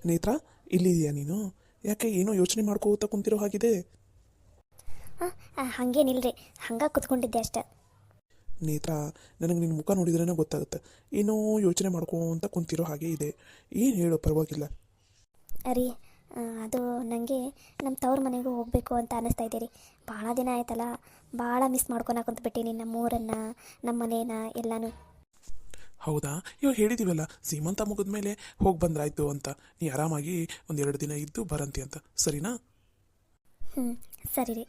ನೇತ್ರ, ಇಲ್ಲಿದೆಯಾ ನೀನು? ಯಾಕೆ ಏನೋ ಯೋಚನೆ ಮಾಡ್ಕೋತ ಕುಂತಿರೋ ಹಾಗಿದೆ. ಹಾಂ ಹಾಗೇನಿಲ್ರಿ, ಹಂಗೆ ಕುತ್ಕೊಂಡಿದ್ದೆ ಅಷ್ಟೆ. ನೇತ್ರ, ನನಗೆ ನಿನ್ನ ಮುಖ ನೋಡಿದ್ರೇ ಗೊತ್ತಾಗುತ್ತೆ, ಏನೋ ಯೋಚನೆ ಮಾಡ್ಕೋತ ಕುಂತಿರೋ ಹಾಗೆ ಇದೆ. ಏನು ಹೇಳೋ, ಪರವಾಗಿಲ್ಲ. ರೀ, ಅದು ನನಗೆ ನಮ್ಮ ತವ್ರ ಮನೆಗೂ ಹೋಗಬೇಕು ಅಂತ ಅನ್ನಿಸ್ತಾ ಇದ್ದೀರಿ. ಭಾಳ ದಿನ ಆಯ್ತಲ್ಲ, ಭಾಳ ಮಿಸ್ ಮಾಡ್ಕೊಳಕ್ಕೆ ಕುಂತ್ಬಿಟ್ಟಿನಿ ನಮ್ಮೂರನ್ನು, ನಮ್ಮ ಮನೇನ ಎಲ್ಲನೂ. ಹೌದಾ? ಇವಾಗ ಹೇಳಿದೀವಲ್ಲ, ಸೀಮಂತ ಮುಗಿದ ಮೇಲೆ ಹೋಗಿ ಬಂದ್ರಾಯ್ತು ಅಂತ. ನೀ ಆರಾಮಾಗಿ ಒಂದೆರಡು ದಿನ ಇದ್ದು ಬರಂತಿ ಅಂತ, ಸರಿನಾ? ಹ್ಞೂ, ಸರಿ ರೀ.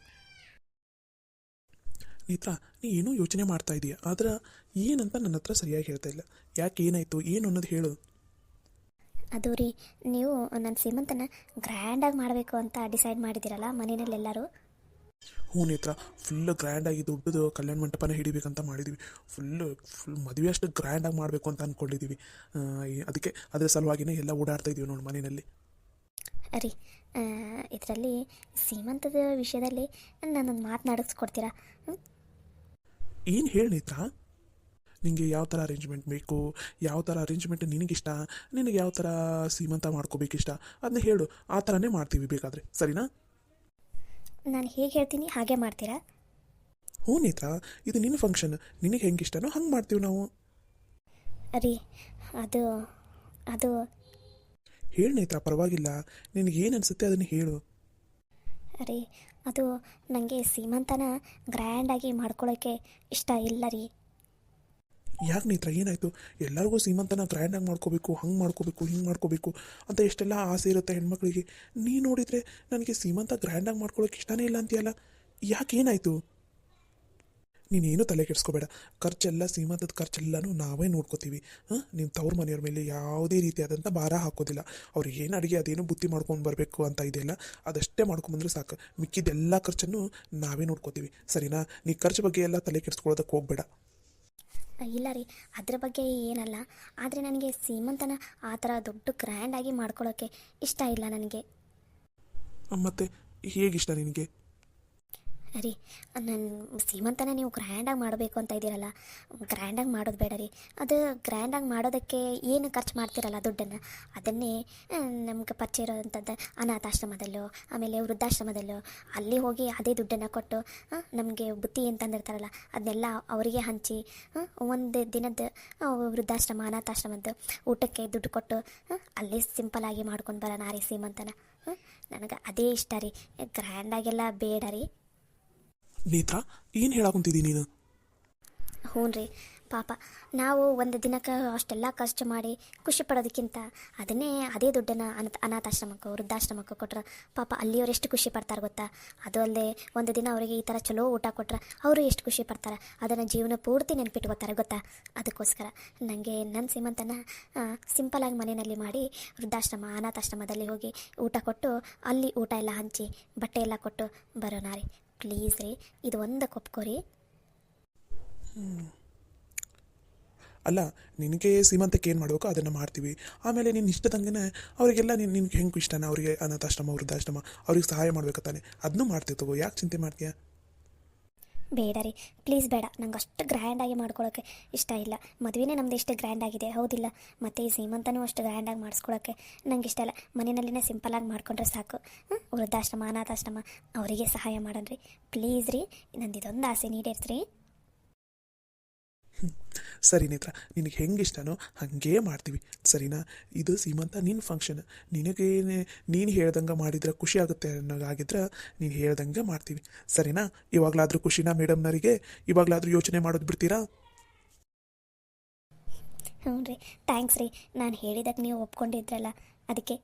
ನೇತ್ರ, ನೀ ಏನೋ ಯೋಚನೆ ಮಾಡ್ತಾ ಇದೀಯ, ಆದ್ರೆ ಏನಂತ ನನ್ನ ಹತ್ರ ಸರಿಯಾಗಿ ಹೇಳ್ತಾ ಇಲ್ಲ. ಯಾಕೆ, ಏನಾಯಿತು, ಏನು ಅನ್ನೋದು ಹೇಳು. ಅದು ರೀ, ನೀವು ನನ್ನ ಸೀಮಂತನ ಗ್ರ್ಯಾಂಡಾಗಿ ಮಾಡಬೇಕು ಅಂತ ಡಿಸೈಡ್ ಮಾಡಿದ್ದೀರಲ್ಲ ಮನೆಯಲ್ಲೆಲ್ಲರೂ. ಹ್ಞೂ ನೇತ್ರ, ಫುಲ್ ಗ್ರ್ಯಾಂಡಾಗಿ ದೊಡ್ಡದು ಕಲ್ಯಾಣ ಮಂಟಪನ ಹಿಡಿಬೇಕಂತ ಮಾಡಿದ್ದೀವಿ. ಫುಲ್ ಮದುವೆ ಅಷ್ಟು ಗ್ರ್ಯಾಂಡಾಗಿ ಮಾಡಬೇಕು ಅಂತ ಅಂದ್ಕೊಂಡಿದ್ದೀವಿ. ಅದಕ್ಕೆ ಅದರ ಸಲುವಾಗಿನೇ ಎಲ್ಲ ಓಡಾಡ್ತಾ ಇದ್ದೀವಿ ನೋಡಿ ಮನೆಯಲ್ಲಿ. ರೀ, ಇದರಲ್ಲಿ ಸೀಮಂತದ ವಿಷಯದಲ್ಲಿ ನನ್ನೊಂದು ಮಾತನಾಡಿಸ್ಕೊಡ್ತೀರಾ? ಏನು ಹೇಳಿ ನೇತ್ರ, ನಿನಗೆ ಯಾವ ಥರ ಅರೇಂಜ್ಮೆಂಟ್ ಬೇಕು, ಯಾವ ಥರ ಅರೇಂಜ್ಮೆಂಟ್ ನಿನಗಿಷ್ಟ, ನಿನಗೆ ಯಾವ ಥರ ಸೀಮಂತ ಮಾಡ್ಕೋಬೇಕಿಷ್ಟ ಅದನ್ನ ಹೇಳು, ಆ ಥರನೇ ಮಾಡ್ತೀವಿ ಬೇಕಾದರೆ, ಸರಿನಾ? ನಾನು ಹೇಗೆ ಹೇಳ್ತೀನಿ ಹಾಗೆ ಮಾಡ್ತೀರಾ? ಹ್ಞೂ ನೇತ್ರ, ಇದು ನಿನ್ನ ಫಂಕ್ಷನ್, ನಿನಗೆ ಹೆಂಗೆ ಇಷ್ಟನೋ ಹಂಗೆ ಮಾಡ್ತೀವಿ ನಾವು. ರೀ, ಅದು ಅದು ಹೇಳು ನೇತ್ರ, ಪರವಾಗಿಲ್ಲ, ನಿನಗೇನು ಅನಿಸುತ್ತೆ ಅದನ್ನು ಹೇಳು. ರೀ, ಅದು ನನಗೆ ಸೀಮಂತನ ಗ್ರ್ಯಾಂಡಾಗಿ ಮಾಡ್ಕೊಳ್ಳೋಕ್ಕೆ ಇಷ್ಟ ಇಲ್ಲ ರೀ. ಯಾಕೆ ನೇತ್ರ, ಏನಾಯಿತು? ಎಲ್ಲರಿಗೂ ಸೀಮಂತನ ಗ್ರ್ಯಾಂಡಾಗಿ ಮಾಡ್ಕೋಬೇಕು, ಹಂಗೆ ಮಾಡ್ಕೋಬೇಕು, ಹಿಂಗೆ ಮಾಡ್ಕೋಬೇಕು ಅಂತ ಎಷ್ಟೆಲ್ಲ ಆಸೆ ಇರುತ್ತೆ ಹೆಣ್ಮಕ್ಳಿಗೆ. ನೀ ನೋಡಿದರೆ ನನಗೆ ಸೀಮಂತ ಗ್ರ್ಯಾಂಡಾಗಿ ಮಾಡ್ಕೊಳ್ಳೋಕೆ ಇಷ್ಟನೇ ಇಲ್ಲ ಅಂತೀಯಲ್ಲ, ಯಾಕೆ, ಏನಾಯಿತು? ನೀನೇನು ತಲೆ ಕೆಡಿಸ್ಕೋಬೇಡ, ಖರ್ಚೆಲ್ಲ, ಸೀಮಂತದ ಖರ್ಚೆಲ್ಲನೂ ನಾವೇ ನೋಡ್ಕೋತೀವಿ. ನಿಮ್ಮ ತವ್ರ ಮನೆಯವ್ರ ಮೇಲೆ ಯಾವುದೇ ರೀತಿಯಾದಂಥ ಭಾರ ಹಾಕೋದಿಲ್ಲ. ಅವ್ರಿಗೆ ಏನು ಅಡುಗೆ ಅದೇನು ಬುತ್ತಿ ಮಾಡ್ಕೊಂಡು ಬರಬೇಕು ಅಂತ ಇದೆಯಲ್ಲ, ಅದಷ್ಟೇ ಮಾಡ್ಕೊಂಬಂದ್ರೆ ಸಾಕು. ಮಿಕ್ಕಿದ್ದೆಲ್ಲ ಖರ್ಚನ್ನು ನಾವೇ ನೋಡ್ಕೋತೀವಿ, ಸರಿನಾ? ನೀ ಖರ್ಚು ಬಗ್ಗೆ ಎಲ್ಲ ತಲೆ ಕೆಡಿಸ್ಕೊಳ್ಳೋದಕ್ಕೆ ಹೋಗ್ಬೇಡ. ಇಲ್ಲ ರೀ, ಅದ್ರ ಬಗ್ಗೆ ಏನಲ್ಲ, ಆದರೆ ನನಗೆ ಸೀಮಂತನ ಆ ಥರ ದೊಡ್ಡ ಗ್ರ್ಯಾಂಡಾಗಿ ಮಾಡ್ಕೊಳ್ಳೋಕ್ಕೆ ಇಷ್ಟ ಇಲ್ಲ ನನಗೆ. ಮತ್ತು ಹೇಗಿಷ್ಟ ನಿನಗೆ? ರೀ, ನನ್ನ ಸೀಮಂತನ ನೀವು ಗ್ರ್ಯಾಂಡಾಗಿ ಮಾಡಬೇಕು ಅಂತ ಇದ್ದೀರಲ್ಲ, ಗ್ರ್ಯಾಂಡಾಗಿ ಮಾಡೋದು ಬೇಡ ರೀ. ಅದು ಗ್ರ್ಯಾಂಡಾಗಿ ಮಾಡೋದಕ್ಕೆ ಏನು ಖರ್ಚು ಮಾಡ್ತಿರಲ್ಲ ದುಡ್ಡನ್ನು, ಅದನ್ನೇ ನಮ್ಗೆ ಪರಿಚಯ ಇರೋವಂಥದ್ದು ಅನಾಥಾಶ್ರಮದಲ್ಲೋ ಆಮೇಲೆ ವೃದ್ಧಾಶ್ರಮದಲ್ಲೋ ಅಲ್ಲಿ ಹೋಗಿ ಅದೇ ದುಡ್ಡನ್ನು ಕೊಟ್ಟು ನಮಗೆ ಬುತ್ತಿ ಏನು ತಂದಿರ್ತಾರಲ್ಲ ಅದನ್ನೆಲ್ಲ ಅವರಿಗೆ ಹಂಚಿ ಒಂದು ದಿನದ ವೃದ್ಧಾಶ್ರಮ ಅನಾಥಾಶ್ರಮದ್ದು ಊಟಕ್ಕೆ ದುಡ್ಡು ಕೊಟ್ಟು ಅಲ್ಲೇ ಸಿಂಪಲಾಗಿ ಮಾಡ್ಕೊಂಡು ಬರೋಣ ರೀ ಸೀಮಂತನ. ನನಗೆ ಅದೇ ಇಷ್ಟ ರೀ, ಗ್ರ್ಯಾಂಡಾಗೆಲ್ಲ ಬೇಡ ರೀ. ನೇತ್ರ, ಏನು ಹೇಳಾಕುಂತಿದ್ದೀನಿ ನೀನು? ಹ್ಞೂ ರೀ, ಪಾಪ ನಾವು ಒಂದು ದಿನಕ್ಕೆ ಅಷ್ಟೆಲ್ಲ ಖರ್ಚು ಮಾಡಿ ಖುಷಿ ಪಡೋದಕ್ಕಿಂತ ಅದೇ ದುಡ್ಡನ್ನು ಅನಾಥಾಶ್ರಮಕ್ಕೋ ವೃದ್ಧಾಶ್ರಮಕ್ಕೋ ಕೊಟ್ರೆ ಪಾಪ ಅಲ್ಲಿಯವ್ರು ಎಷ್ಟು ಖುಷಿ ಪಡ್ತಾರೆ ಗೊತ್ತಾ? ಅದು ಅಲ್ಲದೆ ಒಂದು ದಿನ ಅವರಿಗೆ ಈ ಥರ ಚಲೋ ಊಟ ಕೊಟ್ರೆ ಅವರು ಎಷ್ಟು ಖುಷಿ ಪಡ್ತಾರೆ, ಅದನ್ನು ಜೀವನ ಪೂರ್ತಿ ನೆನ್ಪಿಟ್ಕೋತಾರೆ ಗೊತ್ತಾ? ಅದಕ್ಕೋಸ್ಕರ ನನಗೆ ನನ್ನ ಸೀಮಂತನ ಸಿಂಪಲಾಗಿ ಮನೆಯಲ್ಲಿ ಮಾಡಿ ವೃದ್ಧಾಶ್ರಮ ಅನಾಥಾಶ್ರಮದಲ್ಲಿ ಹೋಗಿ ಊಟ ಕೊಟ್ಟು ಅಲ್ಲಿ ಊಟ ಎಲ್ಲ ಹಂಚಿ ಬಟ್ಟೆ ಎಲ್ಲ ಕೊಟ್ಟು ಬರೋಣ ರೀ. ಪ್ಲೀಸ್ ರೀ, ಇದು ಒಂದು ಒಪ್ಕೋರಿ. ಅಲ್ಲ, ನಿನಗೆ ಸೀಮಂತಕ್ಕೆ ಏನು ಮಾಡಬೇಕು ಅದನ್ನು ಮಾಡ್ತೀವಿ. ಆಮೇಲೆ ನಿನ್ನ ಇಷ್ಟದಂಗೆ ಅವರಿಗೆಲ್ಲ ನಿನ್ಗೆ ಹೆಂಗೆ ಇಷ್ಟನ, ಅವರಿಗೆ ಅನಾಥಾಶ್ರಮ ವೃದ್ಧಾಶ್ರಮ ಅವ್ರಿಗೆ ಸಹಾಯ ಮಾಡ್ಬೇಕು ತಾನೆ, ಅದನ್ನೂ ಮಾಡ್ತೀವಿ ತಗೋ, ಯಾಕೆ ಚಿಂತೆ ಮಾಡ್ತೀಯ? ಬೇಡ ರೀ, ಪ್ಲೀಸ್ ಬೇಡ, ನಂಗೆ ಅಷ್ಟು ಗ್ರ್ಯಾಂಡಾಗಿ ಮಾಡ್ಕೊಳ್ಳೋಕ್ಕೆ ಇಷ್ಟ ಇಲ್ಲ. ಮದುವೆನೇ ನಮ್ಮದು ಎಷ್ಟು ಗ್ರ್ಯಾಂಡಾಗಿದೆ ಹೌದಿಲ್ಲ, ಮತ್ತು ಈ ಸೀಮಂತನೂ ಅಷ್ಟು ಗ್ರ್ಯಾಂಡಾಗಿ ಮಾಡಿಸ್ಕೊಳ್ಳೋಕ್ಕೆ ನಂಗೆ ಇಷ್ಟ ಇಲ್ಲ. ಮನೆಯಲ್ಲಿನೇ ಸಿಂಪಲಾಗಿ ಮಾಡ್ಕೊಂಡ್ರೆ ಸಾಕು. ವೃದ್ಧಾಶ್ರಮ ಅನಾಥಾಶ್ರಮ ಅವರಿಗೆ ಸಹಾಯ ಮಾಡೋಣ ರೀ, ಪ್ಲೀಸ್ ರೀ, ನಂದು ಇದೊಂದು ಆಸೆ ನೀಡೇರ್ಸ್ರಿ. ಸರಿ ನೇತ್ರ, ನಿನಗೆ ಹೆಂಗೆ ಇಷ್ಟನೋ ಹಾಗೇ ಮಾಡ್ತೀವಿ, ಸರಿನಾ? ಇದು ಸೀಮಂತ ನಿನ್ನ ಫಂಕ್ಷನ್, ನಿನಗೇನೆ ನೀನು ಹೇಳ್ದಂಗೆ ಮಾಡಿದ್ರೆ ಖುಷಿ ಆಗುತ್ತೆ ಅನ್ನೋದಾಗಿದ್ರೆ ನೀನು ಹೇಳ್ದಂಗೆ ಮಾಡ್ತೀವಿ, ಸರಿನಾ? ಇವಾಗಲಾದರೂ ಖುಷಿನಾ ಮೇಡಮ್ನವರಿಗೆ? ಇವಾಗಲಾದರೂ ಯೋಚನೆ ಮಾಡೋದು ಬಿಡ್ತೀರಾ? ಹ್ಞೂ ರೀ, ಥ್ಯಾಂಕ್ಸ್ ರೀ, ನಾನು ಹೇಳಿದ್ದಕ್ಕೆ ನೀವು ಒಪ್ಕೊಂಡಿದ್ರಲ್ಲ ಅದಕ್ಕೆ.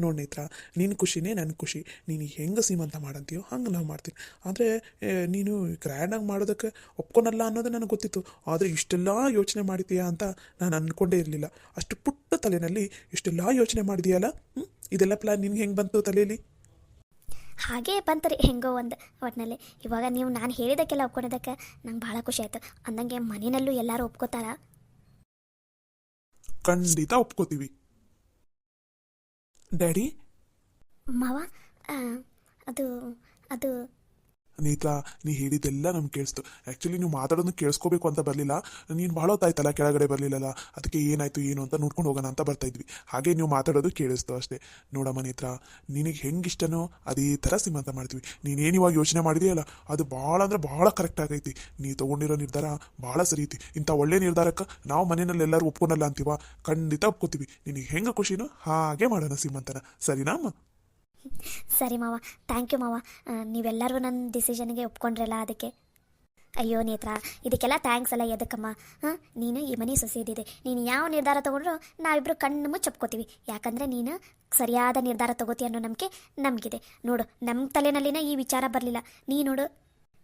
ನೋಡಿ ನೇತ್ರ, ನಿನ್ನ ಖುಷಿನೇ ನನ್ನ ಖುಷಿ. ನೀನು ಹೆಂಗೆ ಸೀಮಂತ ಮಾಡಂತೀಯೋ ಹಂಗೆ ನಾವು ಮಾಡ್ತೀವಿ. ಆದರೆ ನೀನು ಗ್ರ್ಯಾಂಡಾಗಿ ಮಾಡೋದಕ್ಕೆ ಒಪ್ಕೊಳಲ್ಲ ಅನ್ನೋದು ನನಗೆ ಗೊತ್ತಿತ್ತು, ಆದರೆ ಇಷ್ಟೆಲ್ಲ ಯೋಚನೆ ಮಾಡಿದ್ದೀಯಾ ಅಂತ ನಾನು ಅಂದ್ಕೊಂಡೇ ಇರಲಿಲ್ಲ. ಅಷ್ಟು ಪುಟ್ಟ ತಲೆಯಲ್ಲಿ ಇಷ್ಟೆಲ್ಲ ಯೋಚನೆ ಮಾಡಿದೆಯಲ್ಲ, ಇದೆಲ್ಲ ಪ್ಲ್ಯಾನ್ ನಿನ್ಗೆ ಹೆಂಗೆ ಬಂತು ತಲೆಯಲ್ಲಿ? ಹಾಗೇ ಬಂತು ರೀ, ಹೆಂಗೋ ಒಂದು ಒಟ್ಟಿನಲ್ಲಿ. ಇವಾಗ ನೀವು ನಾನು ಹೇಳಿದ್ದಕ್ಕೆಲ್ಲ ಒಪ್ಕೊಂಡಿದ್ದಕ್ಕೆ ನಂಗೆ ಭಾಳ ಖುಷಿ ಆಯಿತು. ಅಂದಂಗೆ ಮನೆಯಲ್ಲೂ ಎಲ್ಲರೂ ಒಪ್ಕೋತಾರಾ? ಖಂಡಿತ ಒಪ್ಕೋತೀವಿ. ಡ್ಯಾಡಿ, ಮಾವ, ಅದು ಅದು ನೇತ್ರ, ನೀ ಹೇಳಿದ್ದೆಲ್ಲ ನಮ್ಗೆ ಕೇಳಿಸ್ತು. ಆ್ಯಕ್ಚುಲಿ ನೀವು ಮಾತಾಡೋದನ್ನ ಕೇಳಿಸ್ಕೋಬೇಕು ಅಂತ ಬರಲಿಲ್ಲ. ನೀನು ಭಾಳ ಹೊತ್ತಾಯ್ತಲ್ಲ ಕೆಳಗಡೆ ಬರಲಿಲ್ಲಲ್ಲ, ಅದಕ್ಕೆ ಏನಾಯಿತು ಏನು ಅಂತ ನೋಡ್ಕೊಂಡು ಹೋಗೋಣ ಅಂತ ಬರ್ತಾ ಇದ್ವಿ. ಹಾಗೆ ನೀವು ಮಾತಾಡೋದು ಕೇಳಿಸ್ತು ಅಷ್ಟೇ. ನೋಡಮ್ಮ ನೇತ್ರ, ನಿನಗೆ ಹೆಂಗೆ ಇಷ್ಟನೋ ಅದೇ ಥರ ಸೀಮಂತ ಮಾಡ್ತೀವಿ. ನೀನೇನು ಇವಾಗ ಯೋಚನೆ ಮಾಡಿದೆಯಲ್ಲ ಅದು ಭಾಳ ಅಂದರೆ ಭಾಳ ಕರೆಕ್ಟ್ ಆಗೈತಿ. ನೀ ತೊಗೊಂಡಿರೋ ನಿರ್ಧಾರ ಭಾಳ ಸರಿ ಐತಿ. ಇಂಥ ಒಳ್ಳೆ ನಿರ್ಧಾರಕ್ಕೆ ನಾವು ಮನೆಯಲ್ಲಿ ಎಲ್ಲರೂ ಒಪ್ಕೊಳಲ್ಲ ಅಂತೀವ, ಖಂಡಿತ ಒಪ್ಕೋತೀವಿ. ನಿನಗೆ ಹೆಂಗೆ ಖುಷಿನೋ ಹಾಗೆ ಮಾಡೋಣ ಸೀಮಂತನ, ಸರಿನಾ ಅಮ್ಮ? ಸರಿ ಮಾವ, ಥ್ಯಾಂಕ್ ಯು ಮಾವ. ನೀವೆಲ್ಲರೂ ನನ್ನ ಡಿಸಿಷನ್ಗೆ ಒಪ್ಕೊಂಡ್ರಲ್ಲ ಅದಕ್ಕೆ. ಅಯ್ಯೋ ನೇತ್ರ, ಇದಕ್ಕೆಲ್ಲ ಥ್ಯಾಂಕ್ಸ್ ಅಲ್ಲ ಎದಕ್ಕಮ್ಮ. ಹಾಂ, ನೀನು ಈ ಮನೆ ಸೊಸೆ ಇದ್ದಿದೆ. ನೀನು ಯಾವ ನಿರ್ಧಾರ ತೊಗೊಂಡ್ರು ನಾವಿಬ್ಬರು ಕಣ್ಣು ಮುಚ್ಚಪ್ಕೋತೀವಿ. ಯಾಕಂದರೆ ನೀನು ಸರಿಯಾದ ನಿರ್ಧಾರ ತಗೋತಿ ಅನ್ನೋ ನಂಬಿಕೆ ನಮಗಿದೆ. ನೋಡು, ನಮ್ಮ ತಲೆನಲ್ಲಿನ ಈ ವಿಚಾರ ಬರಲಿಲ್ಲ. ನೀ ನೋಡು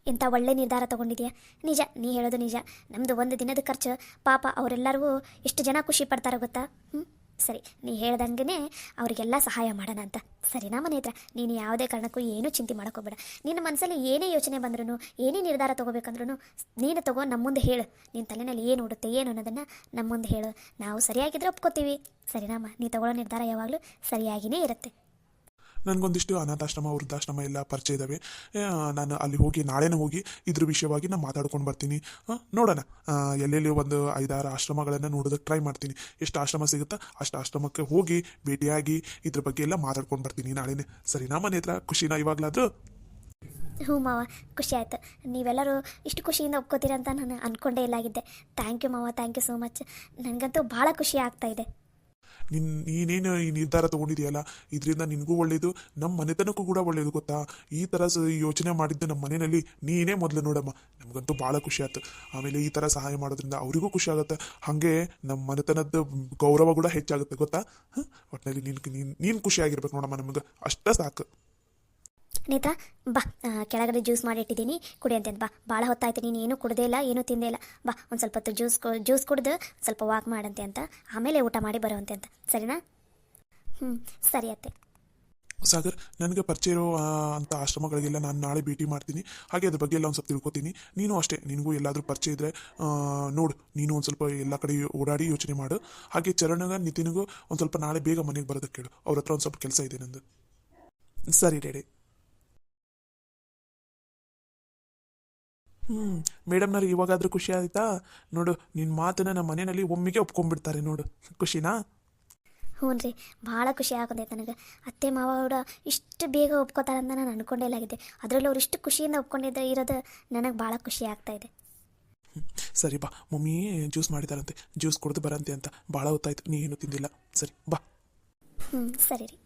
ಇಂಥ ಒಳ್ಳೆ ನಿರ್ಧಾರ ತೊಗೊಂಡಿದ್ಯಾ. ನಿಜ, ನೀ ಹೇಳೋದು ನಿಜ. ನಮ್ಮದು ಒಂದು ದಿನದ ಖರ್ಚು ಪಾಪ ಅವರೆಲ್ಲರಿಗೂ ಎಷ್ಟು ಜನ ಖುಷಿ ಪಡ್ತಾರೆ ಗೊತ್ತಾ? ಸರಿ, ನೀ ಹೇಳ್ದಂಗೆ ಅವರಿಗೆಲ್ಲ ಸಹಾಯ ಮಾಡೋಣ ಅಂತ. ಸರಿನಾ ಮನೇತ್ರ? ನೀನು ಯಾವುದೇ ಕಾರಣಕ್ಕೂ ಏನೂ ಚಿಂತೆ ಮಾಡೋಕ್ಕೋಗ್ಬೇಡ. ನಿನ್ನ ಮನಸ್ಸಲ್ಲಿ ಏನೇ ಯೋಚನೆ ಬಂದ್ರೂ, ಏನೇ ನಿರ್ಧಾರ ತೊಗೋಬೇಕಂದ್ರೂ ನೀನು ತಗೋ, ನಮ್ಮ ಮುಂದೆ ಹೇಳು. ನಿನ್ನ ತಲೆಯಲ್ಲಿ ಏನು ಓಡುತ್ತೆ ಏನು ಅನ್ನೋದನ್ನು ನಮ್ಮ ಮುಂದೆ ಹೇಳು. ನಾವು ಸರಿಯಾಗಿದ್ರೆ ಒಪ್ಕೋತೀವಿ. ಸರಿನಾಮ್ಮ? ನೀ ತಗೊಳ್ಳೋ ನಿರ್ಧಾರ ಯಾವಾಗಲೂ ಸರಿಯಾಗಿಯೇ ಇರುತ್ತೆ. ನನಗೊಂದಿಷ್ಟು ಅನಾಥಾಶ್ರಮ ವೃದ್ಧಾಶ್ರಮ ಎಲ್ಲ ಪರಿಚಯ ಇದ್ದಾವೆ. ನಾನು ಅಲ್ಲಿ ಹೋಗಿ ನಾಳೆನೇ ಹೋಗಿ ಇದ್ರ ವಿಷಯವಾಗಿ ನಾನು ಮಾತಾಡ್ಕೊಂಡು ಬರ್ತೀನಿ. ನೋಡೋಣ, ಎಲ್ಲೆಲ್ಲಿ ಒಂದು 5-6 ಆಶ್ರಮಗಳನ್ನು ನೋಡೋದಕ್ಕೆ ಟ್ರೈ ಮಾಡ್ತೀನಿ. ಎಷ್ಟು ಆಶ್ರಮ ಸಿಗುತ್ತಾ ಅಷ್ಟು ಆಶ್ರಮಕ್ಕೆ ಹೋಗಿ ಭೇಟಿಯಾಗಿ ಇದ್ರ ಬಗ್ಗೆ ಎಲ್ಲ ಮಾತಾಡ್ಕೊಂಡು ಬರ್ತೀನಿ ನಾಳೆನೇ. ಸರಿನಾ ಮನೆ ಹತ್ರ? ಖುಷಿನಾ ಇವಾಗಲಾದರೂ? ಹ್ಞೂ ಮಾವ, ಖುಷಿ ಆಯಿತು. ನೀವೆಲ್ಲರೂ ಇಷ್ಟು ಖುಷಿಯಿಂದ ಒಪ್ಕೋತೀರಂತ ನಾನು ಅಂದ್ಕೊಂಡೇ ಇಲ್ಲಾಗಿದ್ದೆ. ಥ್ಯಾಂಕ್ ಯು ಮಾವ, ಥ್ಯಾಂಕ್ ಯು ಸೋ ಮಚ್. ನನಗಂತೂ ಭಾಳ ಖುಷಿ ಆಗ್ತಾ ಇದೆ. ನೀನೇನು ಈ ನಿರ್ಧಾರ ತೊಗೊಂಡಿದೆಯಲ್ಲ, ಇದರಿಂದ ನಿನಗೂ ಒಳ್ಳೆಯದು, ನಮ್ಮ ಮನೆತನಕ್ಕೂ ಕೂಡ ಒಳ್ಳೆಯದು ಗೊತ್ತಾ. ಈ ಥರ ಯೋಚನೆ ಮಾಡಿದ್ದು ನಮ್ಮ ಮನೆಯಲ್ಲಿ ನೀನೇ ಮೊದಲು ನೋಡಮ್ಮ. ನಮಗಂತೂ ಭಾಳ ಖುಷಿ ಆಯ್ತು. ಆಮೇಲೆ ಈ ಥರ ಸಹಾಯ ಮಾಡೋದ್ರಿಂದ ಅವರಿಗೂ ಖುಷಿ ಆಗುತ್ತೆ. ಹಾಗೆ ನಮ್ಮ ಮನೆತನದ ಗೌರವ ಕೂಡ ಹೆಚ್ಚಾಗುತ್ತೆ ಗೊತ್ತಾ. ಒಟ್ಟಿನಲ್ಲಿ ನೀನು ಖುಷಿಯಾಗಿರ್ಬೇಕು ನೋಡಮ್ಮ, ನಮಗೆ ಅಷ್ಟೇ ಸಾಕು. ನೇತಾ, ಬಾ, ಕೆಳಗಡೆ ಜ್ಯೂಸ್ ಮಾಡಿ ಇಟ್ಟಿದ್ದೀನಿ, ಕುಡಿ ಅಂತಂದು ಬಾ. ಭಾಳ ಹೊತ್ತಾಯ್ತು, ನೀನು ಏನೂ ಕುಡ್ದೇ ಇಲ್ಲ, ಏನೂ ತಿಂದೇ ಇಲ್ಲ. ಬಾ, ಒಂದು ಸ್ವಲ್ಪ ಹೊತ್ತು ಜ್ಯೂಸ್ ಕುಡ್ದು ಸ್ವಲ್ಪ ವಾಕ್ ಮಾಡಂತೆ ಅಂತ, ಆಮೇಲೆ ಊಟ ಮಾಡಿ ಬರುವಂತೆ ಅಂತ. ಸರಿನಾ? ಸರಿ ಅತ್ತೆ. ಸಾಗರ್, ನನಗೆ ಪರಿಚಯ ಇರೋ ಅಂಥ ಆಶ್ರಮಗಳಿಗೆಲ್ಲ ನಾನು ನಾಳೆ ಭೇಟಿ ಮಾಡ್ತೀನಿ. ಹಾಗೆ ಅದ್ರ ಬಗ್ಗೆ ಎಲ್ಲ ಒಂದು ಸ್ವಲ್ಪ ತಿಳ್ಕೊತೀನಿ. ನೀನು ಅಷ್ಟೇ, ನಿನಗೂ ಎಲ್ಲಾದರೂ ಪರಿಚಯ ಇದ್ದರೆ ನೋಡು, ನೀನು ಒಂದು ಸ್ವಲ್ಪ ಎಲ್ಲ ಕಡೆ ಓಡಾಡಿ ಯೋಚನೆ ಮಾಡು. ಹಾಗೆ ಚರಣಗ ನಿತಿನಿಗೂ ಒಂದು ಸ್ವಲ್ಪ ನಾಳೆ ಬೇಗ ಮನೆಗೆ ಬರೋದಕ್ಕೆ ಕೇಳು. ಅವ್ರ ಹತ್ರ ಒಂದು ಸ್ವಲ್ಪ ಕೆಲಸ ಇದೆ ನಂದು. ಸರಿ ಡ್ಯಾಡಿ. ಮೇಡಮ್ನವ್ರು ಇವಾಗಾದರೂ ಖುಷಿ ಆಯ್ತಾ? ನೋಡು, ನಿನ್ನ ಮಾತನ್ನ ನಮ್ಮ ಮನೆಯಲ್ಲಿ ಒಮ್ಮೆಗೆ ಒಪ್ಕೊಂಡ್ಬಿಡ್ತಾರೆ ನೋಡು. ಖುಷಿನಾ? ಹ್ಞೂ ರೀ, ಭಾಳ ಖುಷಿ ಆಗೋದೈತೆ ನನಗೆ. ಅತ್ತೆ ಮಾವ ಕೂಡ ಇಷ್ಟು ಬೇಗ ಒಪ್ಕೋತಾರಂತ ನಾನು ಅಂದ್ಕೊಂಡೇ ಇಲ್ಲಾಗಿದ್ದೆ. ಅದರಲ್ಲೂ ಅವ್ರು ಇಷ್ಟು ಖುಷಿಯಿಂದ ಒಪ್ಕೊಂಡಿದ್ದೆ ಇರೋದು ನನಗೆ ಭಾಳ ಖುಷಿ ಆಗ್ತಾಯಿದೆ. ಸರಿ ಬಾ, ಮಮ್ಮಿ ಜ್ಯೂಸ್ ಮಾಡಿದಾರಂತೆ, ಜ್ಯೂಸ್ ಕುಡಿದು ಬರಂತೆ ಅಂತ. ಭಾಳ ಹೊತ್ತಾಯ್ತು, ನೀ ಏನು ತಿಂದಿಲ್ಲ. ಸರಿ ಬಾ. ಸರಿ ರೀ.